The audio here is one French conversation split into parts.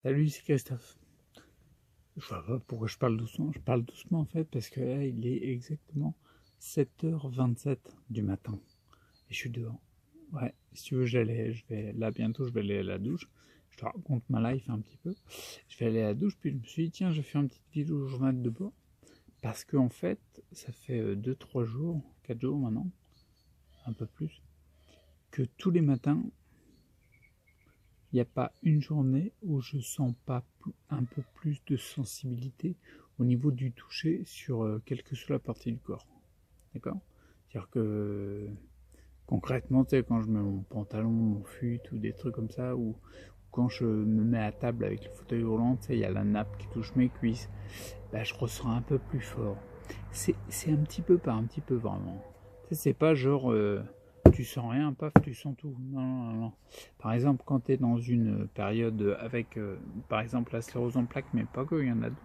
Salut, c'est Christophe. Je vois pas pourquoi je parle doucement. Je parle doucement en fait parce que là, il est exactement 7h27 du matin. Et je suis dehors. Ouais, si tu veux, là bientôt, je vais aller à la douche. Je te raconte ma life un petit peu. Je vais aller à la douche, puis je me suis dit, tiens, je vais faire une petite vidéo journal de bord. Parce que en fait, ça fait 2-3 jours, 4 jours maintenant, un peu plus, que tous les matins, il n'y a pas une journée où je sens pas un peu plus de sensibilité au niveau du toucher sur quelle que soit la partie du corps. D'accord? C'est-à-dire que concrètement, tu sais, quand je mets mon pantalon, mon fut ou des trucs comme ça, ou quand je me mets à table avec le fauteuil roulant, tu sais, il y a la nappe qui touche mes cuisses, bah, je ressens un peu plus fort. C'est un petit peu par un petit peu vraiment. Tu sais, c'est pas genre tu sens rien, paf, tu sens tout. Non, non, non. Par exemple, quand tu es dans une période avec, par exemple, la sclérose en plaques, mais pas que, il y en a d'autres.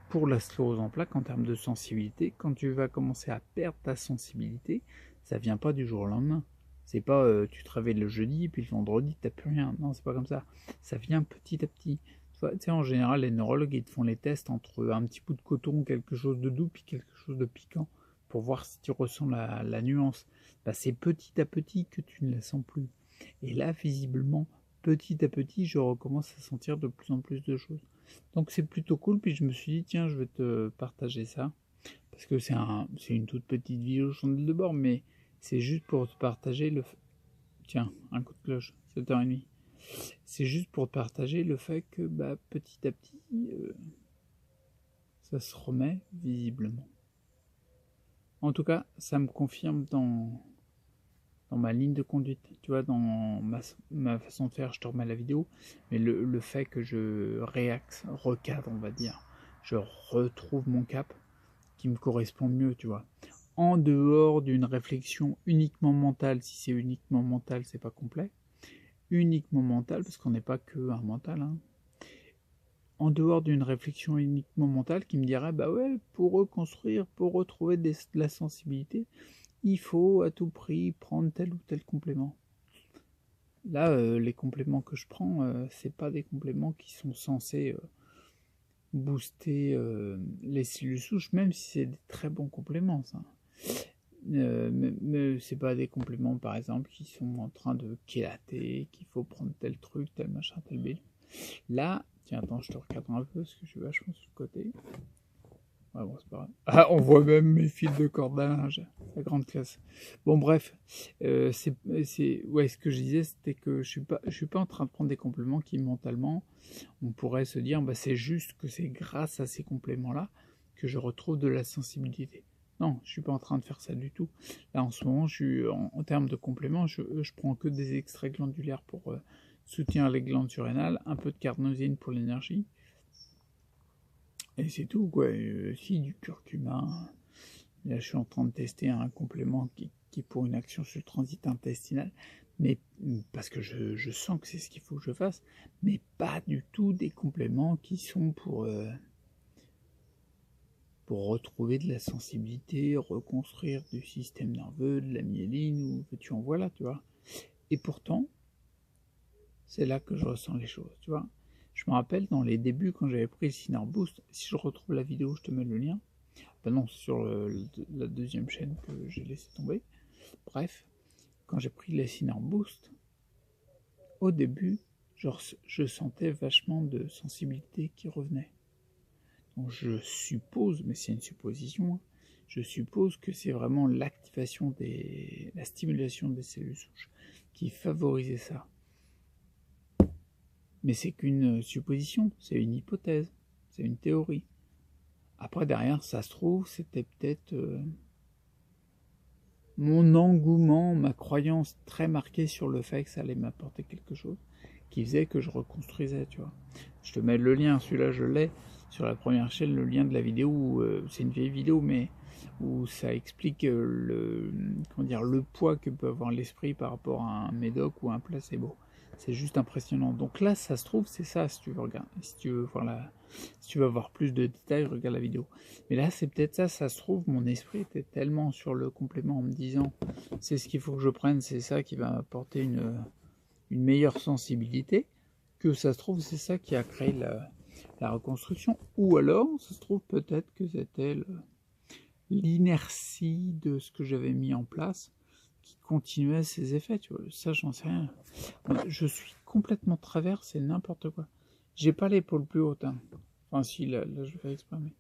Pour la sclérose en plaques, en termes de sensibilité, quand tu vas commencer à perdre ta sensibilité, ça vient pas du jour au lendemain. C'est pas tu te réveilles le jeudi et puis le vendredi t'as plus rien. Non, c'est pas comme ça. Ça vient petit à petit. Tu sais, en général, les neurologues ils te font les tests entre un petit bout de coton, quelque chose de doux, puis quelque chose de piquant, pour voir si tu ressens la nuance. Bah, c'est petit à petit que tu ne la sens plus. Et là, visiblement, petit à petit, je recommence à sentir de plus en plus de choses. Donc c'est plutôt cool, puis je me suis dit, tiens, je vais te partager ça, parce que c'est une toute petite vidéo chandelle de bord, mais c'est juste pour te partager Tiens, un coup de cloche, 7h30. C'est juste pour te partager le fait que bah, petit à petit, ça se remet visiblement. En tout cas, ça me confirme dans ma ligne de conduite, tu vois, dans ma façon de faire, je te remets la vidéo, mais le fait que je recadre, on va dire, je retrouve mon cap qui me correspond mieux, tu vois. En dehors d'une réflexion uniquement mentale, si c'est uniquement mental, c'est pas complet, uniquement mental, parce qu'on n'est pas que un mental, hein. En dehors d'une réflexion uniquement mentale qui me dirait, bah ouais, pour reconstruire, pour retrouver de la sensibilité, il faut à tout prix prendre tel ou tel complément. Là, les compléments que je prends, c'est pas des compléments qui sont censés booster les cellules souches, même si c'est des très bons compléments, ça. Mais c'est pas des compléments, par exemple, qui sont en train de kélater, qu'il faut prendre tel truc, tel machin, tel bidule. Là, tiens, attends, je te recadre un peu parce que je suis vachement sur le côté. Ouais, bon, c'est pas grave. Ah, on voit même mes fils de corde à linge. La grande classe. Bon, bref. Ouais, ce que je disais, c'était que je suis pas en train de prendre des compléments qui, mentalement, on pourrait se dire, bah, c'est juste que c'est grâce à ces compléments-là que je retrouve de la sensibilité. Non, je suis pas en train de faire ça du tout. Là, en ce moment, en termes de compléments, je prends que des extraits glandulaires pour soutenir les glandes surrénales, un peu de carnosine pour l'énergie, et c'est tout, quoi. Si, du curcuma. Là, je suis en train de tester un complément qui est pour une action sur le transit intestinal, mais parce que je sens que c'est ce qu'il faut que je fasse, mais pas du tout des compléments qui sont pour retrouver de la sensibilité, reconstruire du système nerveux, de la myéline, ou que tu en vois là, tu vois. Et pourtant, c'est là que je ressens les choses, tu vois. Je me rappelle dans les débuts quand j'avais pris le Synapse Boost, si je retrouve la vidéo, je te mets le lien. Ben non, c'est sur la deuxième chaîne que j'ai laissé tomber. Bref, quand j'ai pris le Synapse Boost, au début, je sentais vachement de sensibilité qui revenait. Donc je suppose, mais c'est une supposition, hein, je suppose que c'est vraiment la stimulation des cellules souches qui favorisait ça. Mais c'est qu'une supposition, c'est une hypothèse, c'est une théorie. Après, derrière, ça se trouve, c'était peut-être mon engouement, ma croyance très marquée sur le fait que ça allait m'apporter quelque chose, qui faisait que je reconstruisais, tu vois. Je te mets le lien, celui-là je l'ai, sur la première chaîne, le lien de la vidéo, où, c'est une vieille vidéo, mais où ça explique le poids que peut avoir l'esprit par rapport à un médoc ou à un placebo. C'est juste impressionnant. Donc là, ça se trouve, c'est ça, si tu veux regarder, si tu veux avoir plus de détails, regarde la vidéo. Mais là, c'est peut-être ça se trouve, mon esprit était tellement sur le complément en me disant, c'est ce qu'il faut que je prenne, c'est ça qui va m'apporter une meilleure sensibilité, que ça se trouve, c'est ça qui a créé la reconstruction. Ou alors, ça se trouve peut-être que c'était l'inertie de ce que j'avais mis en place qui continuait ses effets, tu vois. Ça, j'en sais rien. Je suis complètement travers, c'est n'importe quoi. J'ai pas l'épaule plus haute, hein. Enfin, si, là je vais exprimer.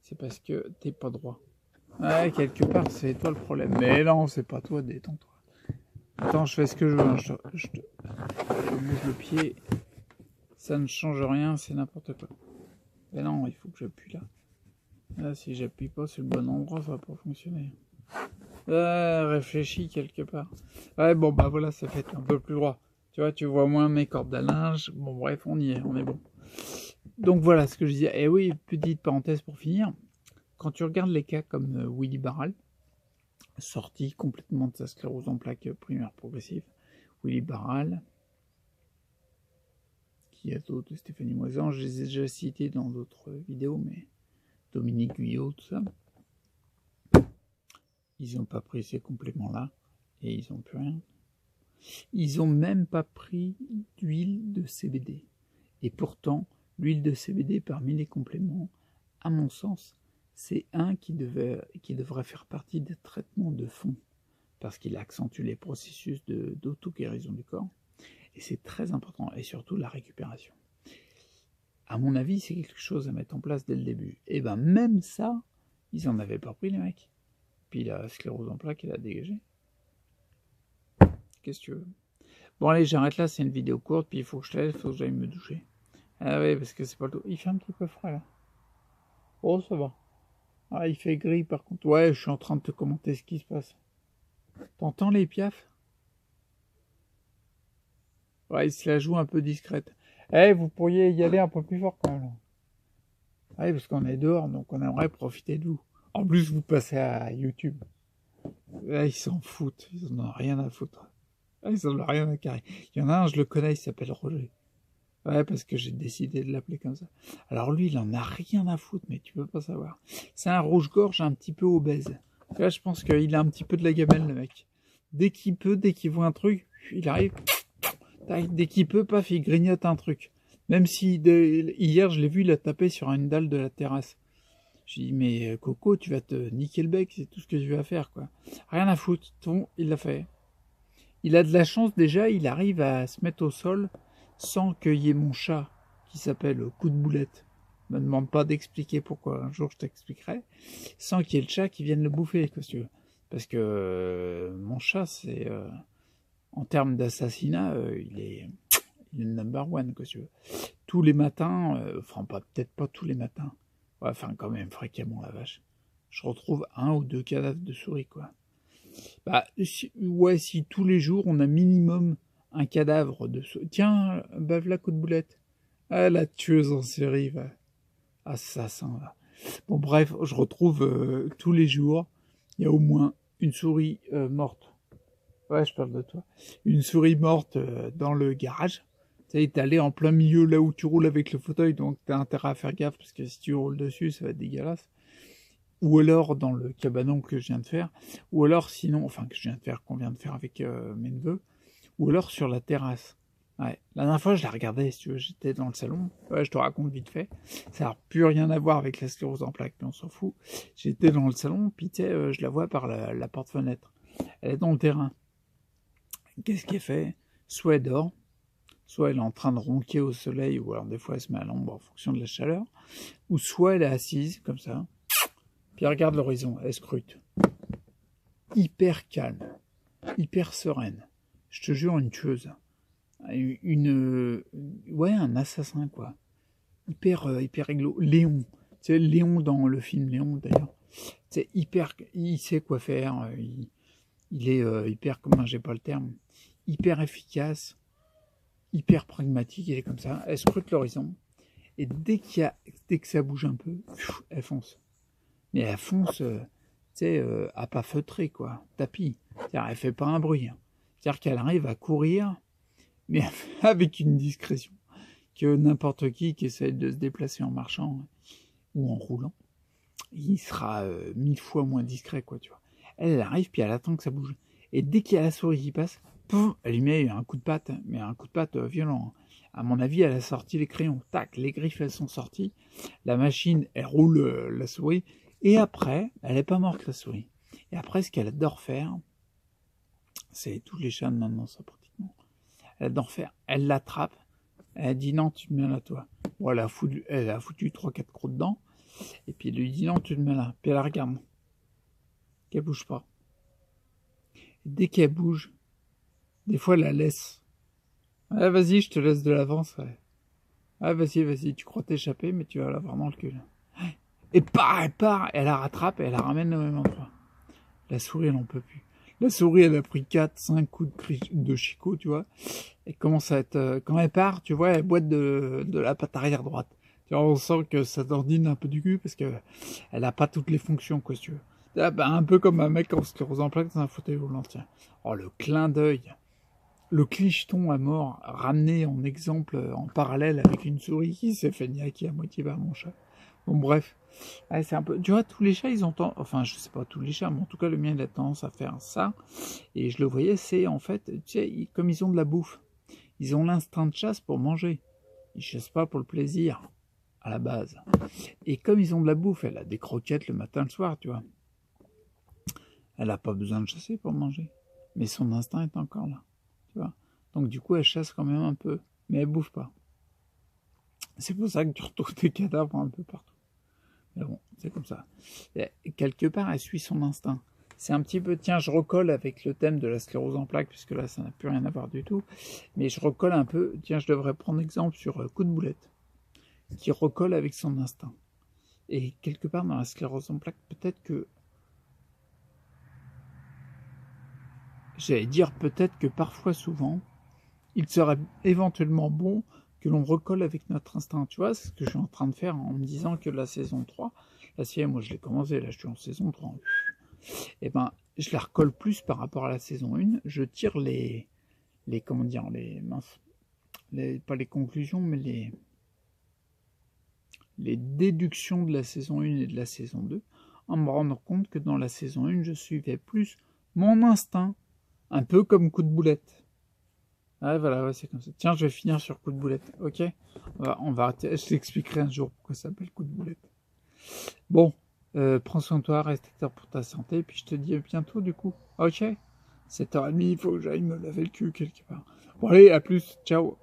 C'est parce que t'es pas droit. Ouais, quelque part, c'est toi le problème. Mais non, c'est pas toi, détends-toi. Attends, je fais ce que je veux. Hein. Je bouge le pied. Ça ne change rien, c'est n'importe quoi. Mais non, il faut que j'appuie là. Là, si j'appuie pas sur le bon endroit, ça va pas fonctionner. Réfléchis quelque part. Ouais, bon, bah voilà, ça fait un peu plus droit. Tu vois, tu vois moins mes cordes à linge. Bon, bref, on y est, on est bon. Donc voilà ce que je disais. Et oui, petite parenthèse pour finir. Quand tu regardes les cas comme Willy Barral, sorti complètement de sa sclérose en plaques primaire progressive, Willy Barral, qui a d'autres, Stéphanie Moisan, je les ai déjà cités dans d'autres vidéos, mais Dominique Guyot, tout ça, ils n'ont pas pris ces compléments-là, et ils n'ont plus rien. Ils n'ont même pas pris d'huile de CBD. Et pourtant, l'huile de CBD, parmi les compléments, à mon sens, c'est un qui devrait faire partie des traitements de fond, parce qu'il accentue les processus d'auto-guérison du corps, et c'est très important, et surtout la récupération. À mon avis, c'est quelque chose à mettre en place dès le début. Et ben même ça, ils n'en avaient pas pris les mecs. Puis la sclérose en plaques, elle a dégagé. Qu'est-ce que tu veux? Bon allez, j'arrête là, c'est une vidéo courte, puis il faut que je te laisse, il faut que j'aille me doucher. Ah ouais, parce que c'est pas le tout. Il fait un petit peu frais là. Oh, ça va. Ah, il fait gris par contre. Ouais, je suis en train de te commenter ce qui se passe. T'entends les piafs? Ouais, il se la joue un peu discrète. Eh, vous pourriez y aller un peu plus fort quand même. Ouais, parce qu'on est dehors, donc on aimerait profiter de vous. En plus, vous passez à YouTube. Là, ils s'en foutent. Ils en ont rien à foutre. Ils en ont rien à carrer. Il y en a un, je le connais, il s'appelle Roger. Ouais, parce que j'ai décidé de l'appeler comme ça. Alors lui, il en a rien à foutre, mais tu peux pas savoir. C'est un rouge-gorge un petit peu obèse. Là, je pense qu'il a un petit peu de la gamelle, le mec. Dès qu'il peut, dès qu'il voit un truc, il arrive. Dès qu'il peut, paf, il grignote un truc. Même si hier, je l'ai vu, il a tapé sur une dalle de la terrasse. J'ai dit, mais Coco, tu vas te niquer le bec, c'est tout ce que tu vas faire, quoi. Rien à foutre. Il l'a fait. Il a de la chance déjà, il arrive à se mettre au sol sans qu'il y ait mon chat qui s'appelle Coup de Boulette. Ne me demande pas d'expliquer pourquoi, un jour je t'expliquerai. Sans qu'il y ait le chat qui vienne le bouffer, quoi, si tu veux. Parce que mon chat, c'est en termes d'assassinat, il est number one, quoi, si tu veux. Tous les matins, enfin peut-être pas tous les matins, ouais, enfin quand même fréquemment la vache, je retrouve 1 ou 2 cadavres de souris, quoi. Bah si tous les jours on a minimum un cadavre de souris. Tiens, bave la coup de boulette. Ah, la tueuse en série, va. Assassin, là. Bon bref, je retrouve tous les jours, il y a au moins une souris morte. Ouais, je parle de toi. Une souris morte dans le garage. Tu sais, t'es allé en plein milieu là où tu roules avec le fauteuil, donc t'as intérêt à faire gaffe parce que si tu roules dessus, ça va être dégueulasse. Ou alors dans le cabanon que je viens de faire, ou alors sinon, enfin que je viens de faire, qu'on vient de faire avec mes neveux, ou alors sur la terrasse. Ouais. La dernière fois, je la regardais, si tu veux, j'étais dans le salon. Ouais, je te raconte vite fait. Ça n'a plus rien à voir avec la sclérose en plaques, mais on s'en fout. J'étais dans le salon, puis tu sais, je la vois par la porte-fenêtre. Elle est dans le terrain. Qu'est-ce qu'elle fait? Soit elle dort, soit elle est en train de ronquer au soleil, ou alors des fois elle se met à l'ombre en fonction de la chaleur, ou soit elle est assise, comme ça, puis elle regarde l'horizon, elle scrute. Hyper calme, hyper sereine. Je te jure, une tueuse. Ouais, un assassin, quoi. Hyper réglo. Léon. Tu sais, Léon dans le film Léon, d'ailleurs. C'est hyper, il sait quoi faire, il est hyper, comment j'ai pas le terme, hyper efficace, hyper pragmatique, il est comme ça, elle scrute l'horizon, et dès que ça bouge un peu, elle fonce. Mais elle fonce, tu sais, à pas feutrer, quoi, tapis. C'est-à-dire, elle fait pas un bruit. Hein. C'est-à-dire qu'elle arrive à courir, mais avec une discrétion que n'importe qui essaie de se déplacer en marchant ou en roulant, il sera 1000 fois moins discret, quoi, tu vois. Elle arrive, puis elle attend que ça bouge. Et dès qu'il y a la souris qui passe, pouf, elle lui met un coup de patte, mais un coup de patte violent. À mon avis, elle a sorti les crayons. Tac, les griffes, elles sont sorties. La machine, elle roule la souris. Et après, elle n'est pas morte, la souris. Et après, ce qu'elle adore faire, c'est tous les chats de maintenant, ça, pratiquement. Elle adore faire, elle l'attrape. Elle dit non, tu te mets là, toi. Bon, elle a foutu 3-4 crocs dedans. Et puis elle lui dit non, tu te mets là. Puis elle la regarde. Qu'elle bouge pas. Et dès qu'elle bouge, des fois elle la laisse. Ah, vas-y, je te laisse de l'avance. Ouais. Ah, vas-y, tu crois t'échapper, mais tu vas l'avoir dans le cul. Et elle part, elle la rattrape et elle la ramène au même endroit. La souris, elle n'en peut plus. La souris, elle a pris 4-5 coups de chicot, tu vois. Elle commence à être... quand elle part, tu vois, elle boite de la patte arrière droite. Tu vois, on sent que ça t'ordine un peu du cul parce que elle a pas toutes les fonctions, quoi, si tu veux. Ah, bah, un peu comme un mec en sclérose en plaques dans un fauteuil roulant, tiens. Oh, le clin d'œil. Le clicheton à mort, ramené en exemple, en parallèle avec une souris qui s'est fait niaquer à moitié par mon chat. Bon, bref. Ouais, c'est un peu... Tu vois, tous les chats, ils ont tendance... Enfin, je sais pas tous les chats, mais en tout cas, le mien, il a tendance à faire ça. Et je le voyais, c'est en fait, tu sais, comme ils ont de la bouffe, ils ont l'instinct de chasse pour manger. Ils chassent pas pour le plaisir, à la base. Et comme ils ont de la bouffe, elle a des croquettes le matin, le soir, tu vois. Elle a pas besoin de chasser pour manger. Mais son instinct est encore là, tu vois. Donc du coup, elle chasse quand même un peu, mais elle bouffe pas. C'est pour ça que tu retrouves des cadavres un peu partout. Mais bon, c'est comme ça. Et quelque part, elle suit son instinct. C'est un petit peu, tiens, je recolle avec le thème de la sclérose en plaques, puisque là, ça n'a plus rien à voir du tout. Mais je recolle un peu, tiens, je devrais prendre exemple sur Coup de boulette, qui recolle avec son instinct. Et quelque part, dans la sclérose en plaques, peut-être que, j'allais dire peut-être que parfois, souvent, il serait éventuellement bon que l'on recolle avec notre instinct. Tu vois, c'est ce que je suis en train de faire en me disant que la saison 3, la série, moi je l'ai commencé, là je suis en saison 3, et ben je la recolle plus par rapport à la saison 1, je tire les comment dire, pas les conclusions, mais les déductions de la saison 1 et de la saison 2, en me rendant compte que dans la saison 1, je suivais plus mon instinct, un peu comme Coup de boulette. Ah voilà, ouais, c'est comme ça. Tiens, je vais finir sur Coup de boulette, ok? Je t'expliquerai un jour pourquoi ça s'appelle Coup de boulette. Bon, prends soin de toi, reste acteur pour ta santé, et puis je te dis à bientôt du coup, ok? 7h30, il faut que j'aille me laver le cul quelque part. Bon allez, à plus, ciao!